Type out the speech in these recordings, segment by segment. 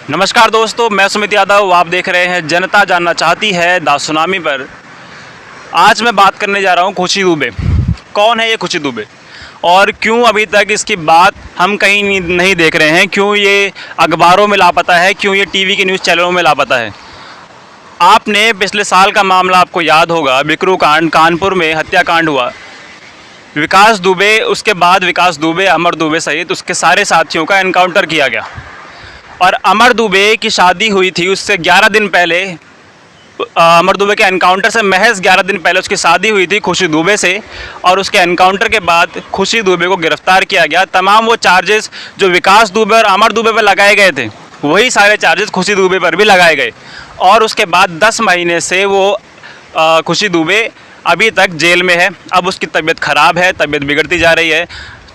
नमस्कार दोस्तों, मैं सुमित यादव। आप देख रहे हैं जनता जानना चाहती है द सुनामी पर। आज मैं बात करने जा रहा हूं खुशी दुबे। कौन है ये खुशी दुबे और क्यों अभी तक इसकी बात हम कहीं नहीं देख रहे हैं? क्यों ये अखबारों में लापता है? क्यों ये टीवी के न्यूज़ चैनलों में लापता है? आपने पिछले साल का मामला आपको याद होगा, बिकरू कांड, कानपुर में हत्याकांड हुआ। विकास दुबे, उसके बाद विकास दुबे, अमर दुबे सहित उसके सारे साथियों का एनकाउंटर किया गया। और अमर दुबे की शादी हुई थी, उससे 11 दिन पहले, अमर दुबे के एनकाउंटर से महज 11 दिन पहले उसकी शादी हुई थी खुशी दुबे से। और उसके एनकाउंटर के बाद खुशी दुबे को गिरफ्तार किया गया। तमाम वो चार्जेस जो विकास दुबे और अमर दुबे पर लगाए गए थे, वही सारे चार्जेस खुशी दुबे पर भी लगाए गए। और उसके बाद 10 महीने से वो खुशी दुबे अभी तक जेल में है। अब उसकी तबीयत ख़राब है, तबीयत बिगड़ती जा रही है,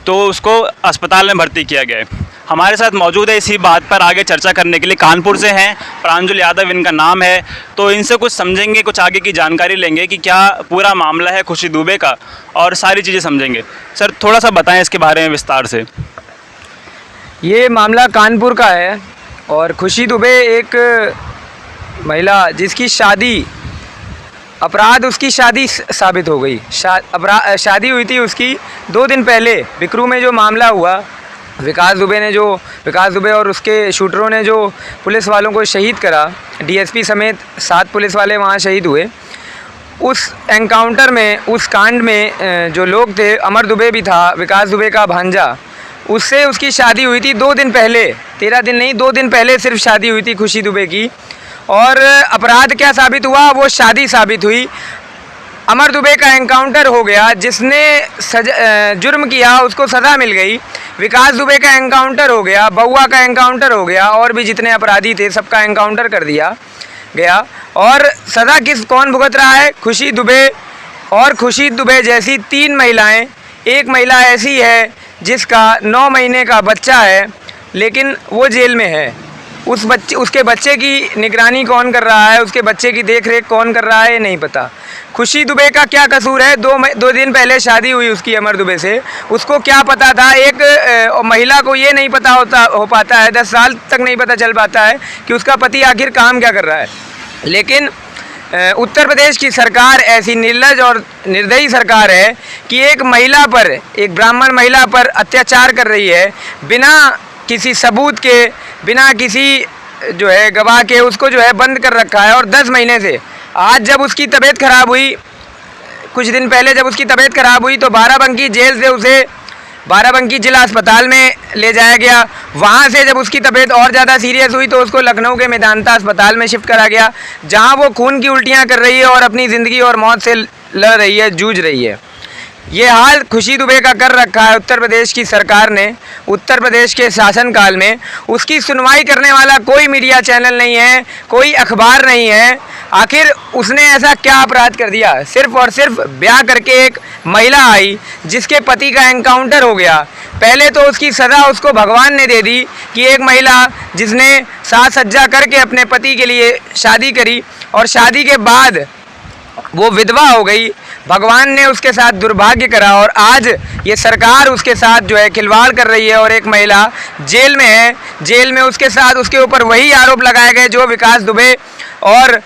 तो उसको अस्पताल में भर्ती किया गया है। हमारे साथ मौजूद है इसी बात पर आगे चर्चा करने के लिए, कानपुर से हैं प्रांजल यादव इनका नाम है। तो इनसे कुछ समझेंगे, कुछ आगे की जानकारी लेंगे कि क्या पूरा मामला है खुशी दुबे का, और सारी चीज़ें समझेंगे। सर, थोड़ा सा बताएं इसके बारे में विस्तार से। ये मामला कानपुर का है और खुशी दुबे एक महिला जिसकी शादी, अपराध उसकी शादी साबित हो गई। शादी हुई थी उसकी 2 दिन पहले। बिकरू में जो मामला हुआ, विकास दुबे और उसके शूटरों ने जो पुलिस वालों को शहीद करा, डीएसपी समेत 7 पुलिस वाले वहाँ शहीद हुए। उस एनकाउंटर में, उस कांड में जो लोग थे, अमर दुबे भी था, विकास दुबे का भांजा, उससे उसकी शादी हुई थी 2 दिन पहले। 13 दिन नहीं, 2 दिन पहले सिर्फ शादी हुई थी खुशी दुबे की। और अपराध क्या साबित हुआ? वो शादी साबित हुई। अमर दुबे का एनकाउंटर हो गया। जिसने जुर्म किया उसको सज़ा मिल गई। विकास दुबे का एनकाउंटर हो गया, बउआ का एनकाउंटर हो गया, और भी जितने अपराधी थे सबका एनकाउंटर कर दिया गया। और सज़ा कौन भुगत रहा है? खुशी दुबे और खुशी दुबे जैसी 3 महिलाएं। एक महिला ऐसी है जिसका 9 महीने का बच्चा है, लेकिन वो जेल में है। उसके बच्चे की निगरानी कौन कर रहा है, उसके बच्चे की देखरेख कौन कर रहा है, ये नहीं पता। खुशी दुबे का क्या कसूर है? 2 दिन पहले शादी हुई उसकी अमर दुबे से। उसको क्या पता था? एक महिला को ये नहीं पता हो पाता है, 10 साल तक नहीं पता चल पाता है कि उसका पति आखिर काम क्या कर रहा है। लेकिन उत्तर प्रदेश की सरकार ऐसी निर्लज और निर्दयी सरकार है कि एक महिला पर, एक ब्राह्मण महिला पर अत्याचार कर रही है, बिना किसी सबूत के, बिना किसी जो है गवाह के उसको जो है बंद कर रखा है। और 10 महीने से, आज जब उसकी तबीयत ख़राब हुई, कुछ दिन पहले जब उसकी तबीयत ख़राब हुई, तो बाराबंकी जेल से उसे बाराबंकी जिला अस्पताल में ले जाया गया। वहाँ से जब उसकी तबीयत और ज़्यादा सीरियस हुई तो उसको लखनऊ के मेदांता अस्पताल में शिफ्ट करा गया, जहाँ वो खून की उल्टियाँ कर रही है और अपनी ज़िंदगी और मौत से लड़ रही है, जूझ रही है। ये हाल खुशी दुबे का कर रखा है उत्तर प्रदेश की सरकार ने। उत्तर प्रदेश के शासनकाल में उसकी सुनवाई करने वाला कोई मीडिया चैनल नहीं है, कोई अखबार नहीं है। आखिर उसने ऐसा क्या अपराध कर दिया? सिर्फ और सिर्फ ब्याह करके एक महिला आई जिसके पति का एनकाउंटर हो गया। पहले तो उसकी सज़ा उसको भगवान ने दे दी कि एक महिला जिसने साज सज्जा करके अपने पति के लिए शादी करी और शादी के बाद वो विधवा हो गई, भगवान ने उसके साथ दुर्भाग्य करा। और आज ये सरकार उसके साथ जो है खिलवाड़ कर रही है और एक महिला जेल में है। जेल में उसके साथ, उसके ऊपर वही आरोप लगाए गए जो विकास दुबे और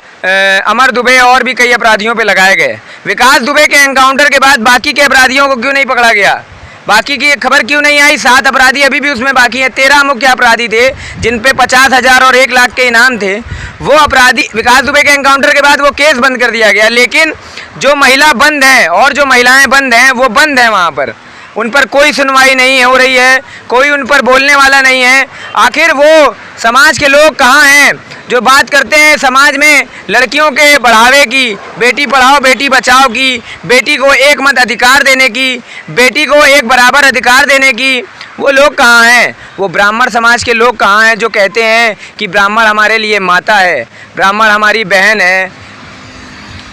अमर दुबे और भी कई अपराधियों पे लगाए गए। विकास दुबे के एनकाउंटर के बाद बाकी के अपराधियों को क्यों नहीं पकड़ा गया? बाकी की खबर क्यों नहीं आई? 7 अपराधी अभी भी उसमें बाकी हैं। 13 मुख्य अपराधी थे जिन पे 50,000 और 1 लाख के इनाम थे। वो अपराधी, विकास दुबे के एनकाउंटर के बाद वो केस बंद कर दिया गया। लेकिन जो महिला बंद हैं और जो महिलाएं बंद हैं, वो बंद हैं वहाँ पर। उन पर कोई सुनवाई नहीं हो रही है, कोई उन पर बोलने वाला नहीं है। आखिर वो समाज के लोग कहाँ हैं जो बात करते हैं समाज में लड़कियों के बढ़ावे की, बेटी पढ़ाओ बेटी बचाओ की, बेटी को एक मत अधिकार देने की, बेटी को एक बराबर अधिकार देने की? वो लोग कहाँ हैं? वो ब्राह्मण समाज के लोग कहाँ हैं जो कहते हैं कि ब्राह्मण हमारे लिए माता है, ब्राह्मण हमारी बहन है,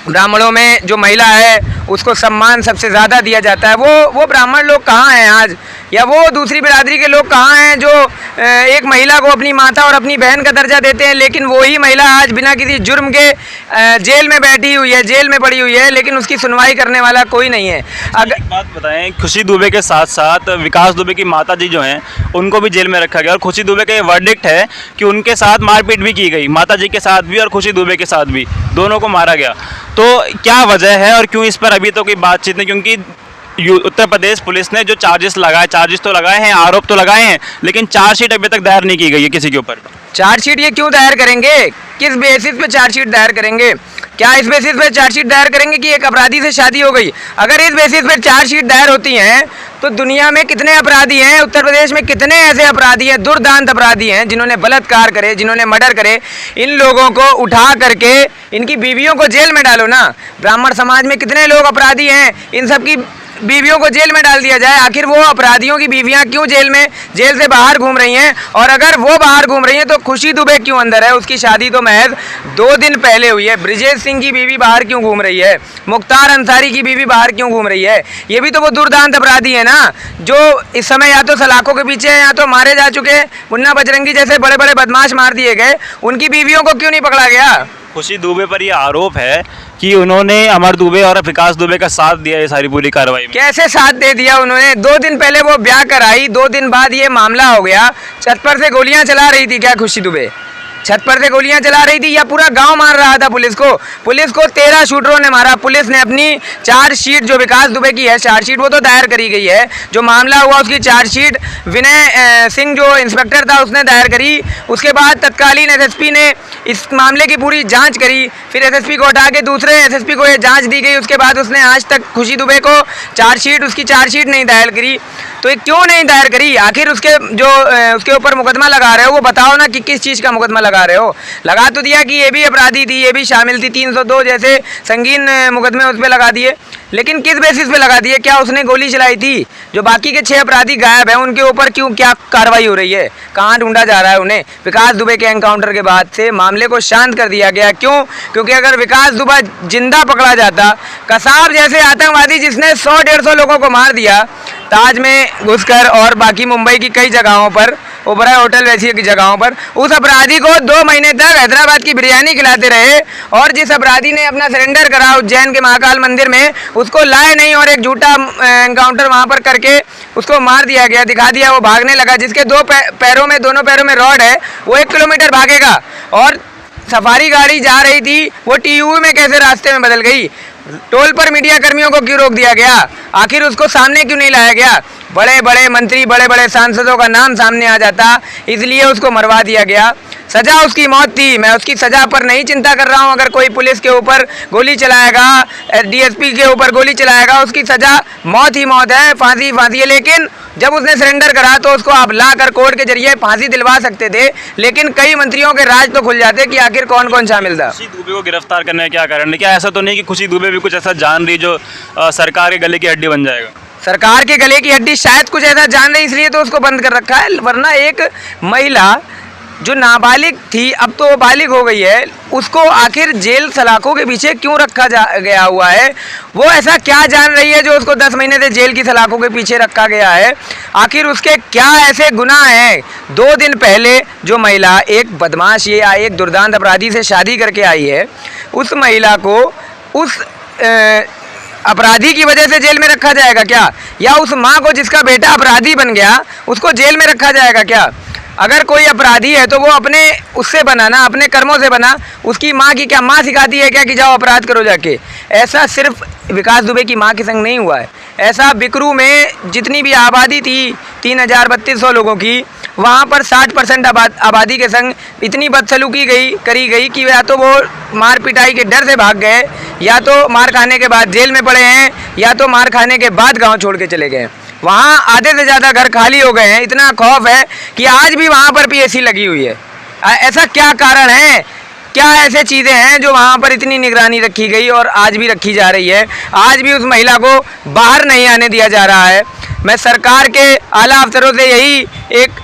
ब्राह्मणों में जो महिला है उसको सम्मान सबसे ज़्यादा दिया जाता है। वो ब्राह्मण लोग कहाँ हैं आज, या वो दूसरी बिरादरी के लोग कहाँ हैं जो एक महिला को अपनी माता और अपनी बहन का दर्जा देते हैं, लेकिन वही महिला आज बिना किसी जुर्म के जेल में बैठी हुई है, जेल में पड़ी हुई है, लेकिन उसकी सुनवाई करने वाला कोई नहीं है। अगर एक बात बताएं, खुशी दुबे के साथ साथ विकास दुबे की माता जी जो हैं उनको भी जेल में रखा गया और खुशी दुबे का ये वर्डिक्ट है कि उनके साथ मारपीट भी की गई, माता जी के साथ भी और खुशी दुबे के साथ भी, दोनों को मारा गया। तो क्या वजह है और क्यों इस पर अभी तो कोई बातचीत नहीं? क्योंकि उत्तर प्रदेश पुलिस ने जो चार्जेस तो लगाए हैं, आरोप तो लगाए हैं, लेकिन चार्जशीट अभी तक दायर नहीं की गई है किसी के ऊपर। चार्जशीट ये क्यों दायर करेंगे, किस बेसिस पे चार्जशीट दायर करेंगे? क्या इस बेसिस पे चार्जशीट दायर करेंगे कि एक अपराधी से शादी हो गई? अगर इस बेसिस पे चार्जशीट दायर होती हैं तो दुनिया में कितने अपराधी हैं, उत्तर प्रदेश में कितने ऐसे अपराधी हैं, दुर्दांत अपराधी हैं जिन्होंने बलात्कार करे, जिन्होंने मर्डर करे। इन लोगों को उठा करके इनकी बीवियों को जेल में डालो ना। ब्राह्मण समाज में कितने लोग अपराधी हैं, इन सब की बीवियों को जेल में डाल दिया जाए। आखिर वो अपराधियों की बीवियां क्यों जेल से बाहर घूम रही हैं? और अगर वो बाहर घूम रही हैं तो खुशी दुबे क्यों अंदर है? उसकी शादी तो महज 2 दिन पहले हुई है। ब्रिजेश सिंह की बीवी बाहर क्यों घूम रही है? मुख्तार अंसारी की बीवी बाहर क्यों घूम रही है? ये भी तो वो दुर्दांत अपराधी है ना, जो इस समय या तो सलाखों के पीछे हैं या तो मारे जा चुके। मुन्ना बजरंगी जैसे बड़े बड़े बदमाश मार दिए गए, उनकी बीवियों को क्यों नहीं पकड़ा गया? खुशी दुबे पर यह आरोप है कि उन्होंने अमर दुबे और विकास दुबे का साथ दिया ये सारी पूरी कार्रवाई में। कैसे साथ दे दिया उन्होंने? 2 दिन पहले वो ब्याह कराई, 2 दिन बाद ये मामला हो गया। छत पर से गोलियां चला रही थी क्या खुशी दुबे? छत पर से गोलियां चला रही थी या पूरा गांव मार रहा था पुलिस को? पुलिस को 13 शूटरों ने मारा। पुलिस ने अपनी चार्जशीट जो विकास दुबे की है चार्जशीट वो तो दायर करी गई है। जो मामला हुआ उसकी चार्जशीट विनय सिंह जो इंस्पेक्टर था उसने दायर करी। उसके बाद तत्कालीन एसएसपी ने इस मामले की पूरी जांच करी, फिर एसएसपी को हटा के दूसरे एसएसपी को ये जांच दी गई। उसके बाद उसने आज तक खुशी दुबे को उसकी चार्जशीट नहीं दायर करी। तो ये क्यों नहीं दायर करी? आखिर उसके ऊपर मुकदमा लगा रहे हो वो बताओ ना कि किस चीज़ का मुकदमा लगा रहे हो। लगा तो दिया कि ये भी अपराधी थी, ये भी शामिल थी, 302 जैसे संगीन मुकदमे उस पर लगा दिए, लेकिन किस बेसिस पे लगा दिए? क्या उसने गोली चलाई थी? जो बाकी के 6 अपराधी गायब हैं उनके ऊपर क्यों क्या कार्रवाई हो रही है? कहाँ ढूंढा जा रहा है उन्हें? विकास दुबे के एनकाउंटर के बाद से मामले को शांत कर दिया गया। क्यों? क्योंकि अगर विकास दुबे जिंदा पकड़ा जाता, कसाब जैसे आतंकवादी जिसने 100-150 लोगों को मार दिया ताज में घुसकर और बाकी मुंबई की कई जगहों पर, ओबराय होटल वैसी की जगहों पर, उस अपराधी को 2 महीने तक हैदराबाद की बिरयानी खिलाते रहे, और जिस अपराधी ने अपना सरेंडर करा उज्जैन के महाकाल मंदिर में उसको लाए नहीं और एक झूठा एनकाउंटर वहां पर करके उसको मार दिया गया, दिखा दिया, वो भागने लगा। जिसके दोनों पैरों में रॉड है वो 1 किलोमीटर भागेगा, और सफारी गाड़ी जा रही थी वो टीयू में कैसे रास्ते में बदल गई? टोल पर मीडिया कर्मियों को क्यों रोक दिया गया? आखिर उसको सामने क्यों नहीं लाया गया? बड़े बड़े मंत्री, बड़े बड़े सांसदों का नाम सामने आ जाता, इसलिए उसको मरवा दिया गया। सजा उसकी मौत थी, मैं उसकी सजा पर नहीं चिंता कर रहा हूं। अगर कोई पुलिस के ऊपर गोली चलाएगा, डीएसपी के ऊपर गोली चलाएगा, उसकी सजा मौत ही मौत है, फांसी है। लेकिन जब उसने सरेंडर करा तो उसको आप लाकर कोर्ट के जरिए फांसी दिलवा सकते थे, लेकिन कई मंत्रियों के राज तो खुल जाते कि आखिर कौन कौन शामिल था। खुशी दुबे को गिरफ्तार करने का क्या कारण है? क्या ऐसा तो नहीं कि खुशी दुबे भी कुछ ऐसा जान रही जो सरकार के गले की हड्डी बन जाएगा? सरकार के गले की हड्डी शायद कुछ ऐसा जान रही, इसलिए तो उसको बंद कर रखा है। वरना एक महिला जो नाबालिग थी अब तो वो बालिग हो गई है, उसको आखिर जेल सलाखों के पीछे क्यों रखा गया हुआ है? वो ऐसा क्या जान रही है जो उसको 10 महीने से जेल की सलाखों के पीछे रखा गया है? आखिर उसके क्या ऐसे गुनाह हैं? 2 दिन पहले जो महिला एक बदमाश या एक दुर्दांत अपराधी से शादी करके आई है, उस महिला को उस अपराधी की वजह से जेल में रखा जाएगा क्या? या उस माँ को जिसका बेटा अपराधी बन गया उसको जेल में रखा जाएगा क्या? अगर कोई अपराधी है तो वो अपने उससे बना ना, अपने कर्मों से बना। उसकी माँ की क्या माँ सिखाती है क्या कि जाओ अपराध करो जाके? ऐसा सिर्फ विकास दुबे की माँ के संग नहीं हुआ है, ऐसा बिकरू में जितनी भी आबादी थी 3,3200 लोगों की, वहाँ पर 60% आबादी के संग इतनी बदसलूकी करी गई कि या तो वो मार पिटाई के डर से भाग गए, या तो मार खाने के बाद जेल में पड़े हैं, या तो मार खाने के बाद गांव छोड़ के चले गए। वहाँ आधे से ज़्यादा घर खाली हो गए हैं। इतना खौफ है कि आज भी वहाँ पर पीएसी लगी हुई है। ऐसा क्या कारण है? क्या ऐसे चीज़ें हैं जो वहाँ पर इतनी निगरानी रखी गई और आज भी रखी जा रही है? आज भी उस महिला को बाहर नहीं आने दिया जा रहा है। मैं सरकार के आला अफसरों से यही एक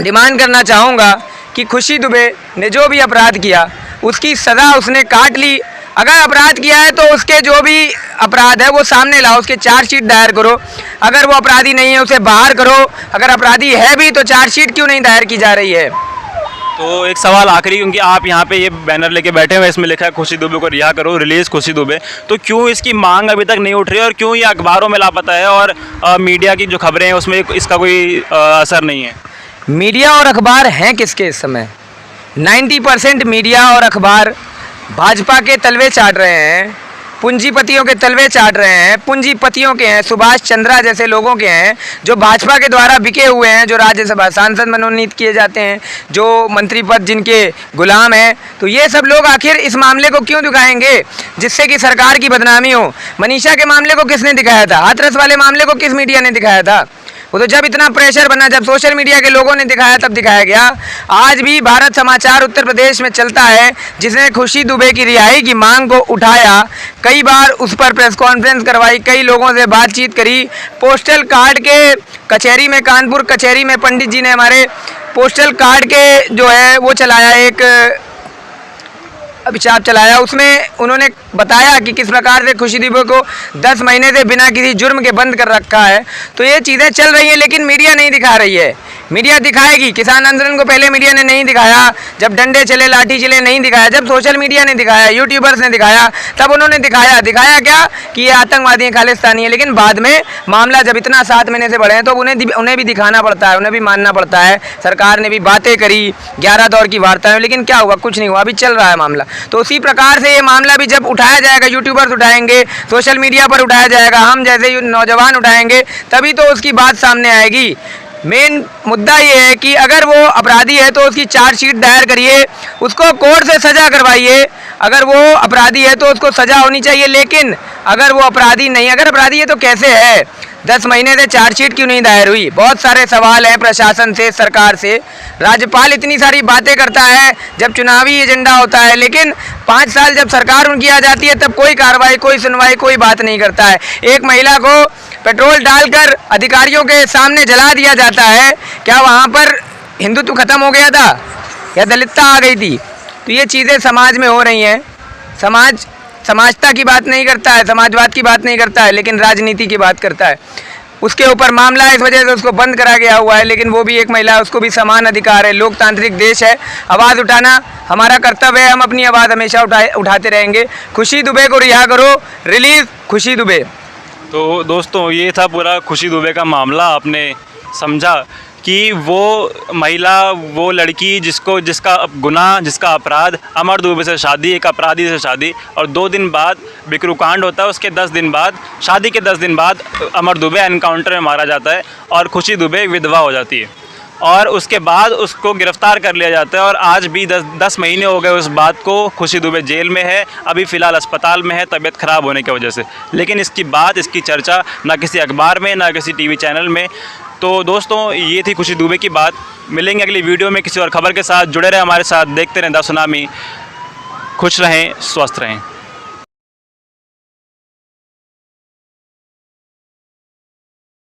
डिमांड करना चाहूँगा कि खुशी दुबे ने जो भी अपराध किया उसकी सज़ा उसने काट ली, अगर अपराध किया है तो उसके जो भी अपराध है वो सामने लाओ, उसके चार्जशीट दायर करो। अगर वो अपराधी नहीं है उसे बाहर करो, अगर अपराधी है भी तो चार्जशीट क्यों नहीं दायर की जा रही है? तो एक सवाल आखिरी, क्योंकि आप यहाँ पे ये बैनर लेके बैठे हुए हैं, इसमें लिखा है खुशी दुबे को रिहा करो, रिलीज खुशी दुबे, तो क्यों इसकी मांग अभी तक नहीं उठ रही है और क्यों ये अखबारों में लापता है और मीडिया की जो खबरें हैं उसमें इसका कोई असर नहीं है? मीडिया और अखबार हैं किसके इस समय? 90% मीडिया और अखबार भाजपा के तलवे चाट रहे हैं, पूंजीपतियों के तलवे चाट रहे हैं। पूंजीपतियों के हैं, सुभाष चंद्रा जैसे लोगों के हैं जो भाजपा के द्वारा बिके हुए हैं, जो राज्यसभा सांसद मनोनीत किए जाते हैं, जो मंत्री पद जिनके गुलाम हैं। तो ये सब लोग आखिर इस मामले को क्यों दिखाएंगे जिससे कि सरकार की बदनामी हो? मनीषा के मामले को किसने दिखाया था? हाथरस वाले मामले को किस मीडिया ने दिखाया था? वो तो जब इतना प्रेशर बना, जब सोशल मीडिया के लोगों ने दिखाया तब दिखाया गया। आज भी भारत समाचार उत्तर प्रदेश में चलता है, जिसने खुशी दुबे की रिहाई की मांग को उठाया, कई बार उस पर प्रेस कॉन्फ्रेंस करवाई, कई लोगों से बातचीत करी। पोस्टल कार्ड के कचहरी में, कानपुर कचहरी में पंडित जी ने हमारे पोस्टल कार्ड के जो है वो चलाया, एक अभिशाप चलाया। उसमें उन्होंने बताया कि किस प्रकार से खुशी दुबे को 10 महीने से बिना किसी जुर्म के बंद कर रखा है। तो ये चीज़ें चल रही हैं लेकिन मीडिया नहीं दिखा रही है। मीडिया दिखाएगी। किसान आंदोलन को पहले मीडिया ने नहीं दिखाया, जब डंडे चले लाठी चले नहीं दिखाया, जब सोशल मीडिया ने दिखाया, यूट्यूबर्स ने दिखाया, तब उन्होंने दिखाया क्या कि ये आतंकवादी हैं, खालिस्तानी है। लेकिन बाद में मामला जब इतना 7 महीने से बढ़े हैं तो उन्हें भी दिखाना पड़ता है, उन्हें भी मानना पड़ता है। सरकार ने भी बातें करी, 11 दौर की वार्ताएं, लेकिन क्या हुआ? कुछ नहीं हुआ। अभी चल रहा है मामला। तो उसी प्रकार से ये मामला भी जब उठाया जाएगा, यूट्यूबर्स उठाएंगे, सोशल मीडिया पर उठाया जाएगा, हम जैसे नौजवान उठाएंगे, तभी तो उसकी बात सामने आएगी। मेन मुद्दा ये है कि अगर वो अपराधी है तो उसकी चार्जशीट दायर करिए, उसको कोर्ट से सज़ा करवाइए। अगर वो अपराधी है तो उसको सज़ा होनी चाहिए, लेकिन अगर वो अपराधी नहीं, अगर अपराधी है तो कैसे है? 10 महीने से चार्जशीट क्यों नहीं दायर हुई? बहुत सारे सवाल हैं प्रशासन से, सरकार से। राज्यपाल इतनी सारी बातें करता है जब चुनावी एजेंडा होता है, लेकिन 5 साल जब सरकार उनकी आ जाती है तब कोई कार्रवाई, कोई सुनवाई, कोई बात नहीं करता है। एक महिला को पेट्रोल डालकर अधिकारियों के सामने जला दिया जाता है। क्या वहाँ पर हिंदुत्व खत्म हो गया था या दलितता आ गई थी? तो ये चीज़ें समाज में हो रही हैं। समाज समाजता की बात नहीं करता है, समाजवाद की बात नहीं करता है, लेकिन राजनीति की बात करता है। उसके ऊपर मामला है, इस वजह से उसको बंद करा गया हुआ है, लेकिन वो भी एक महिला है, उसको भी समान अधिकार है। लोकतांत्रिक देश है, आवाज़ उठाना हमारा कर्तव्य है, हम अपनी आवाज़ हमेशा उठाते रहेंगे। खुशी दुबे को रिहा करो, रिलीज खुशी दुबे। तो दोस्तों ये था पूरा खुशी दुबे का मामला। आपने समझा कि वो महिला, वो लड़की जिसका गुनाह, जिसका अपराध अमर दुबे से शादी, एक अपराधी से शादी, और 2 दिन बाद बिकरू कांड होता है, उसके 10 दिन बाद, शादी के 10 दिन बाद अमर दुबे एनकाउंटर में मारा जाता है और खुशी दुबे विधवा हो जाती है और उसके बाद उसको गिरफ्तार कर लिया जाता है। और आज भी 10 महीने हो गए उस बात को। खुशी दुबे जेल में है, अभी फ़िलहाल अस्पताल में है तबीयत ख़राब होने की वजह से, लेकिन इसकी बात, इसकी चर्चा ना किसी अखबार में, ना किसी टीवी चैनल में। तो दोस्तों ये थी खुशी दुबे की बात। मिलेंगे अगली वीडियो में किसी और खबर के साथ। जुड़े रहें हमारे साथ, देखते रहें द सुनामी। खुश रहें, स्वस्थ रहें।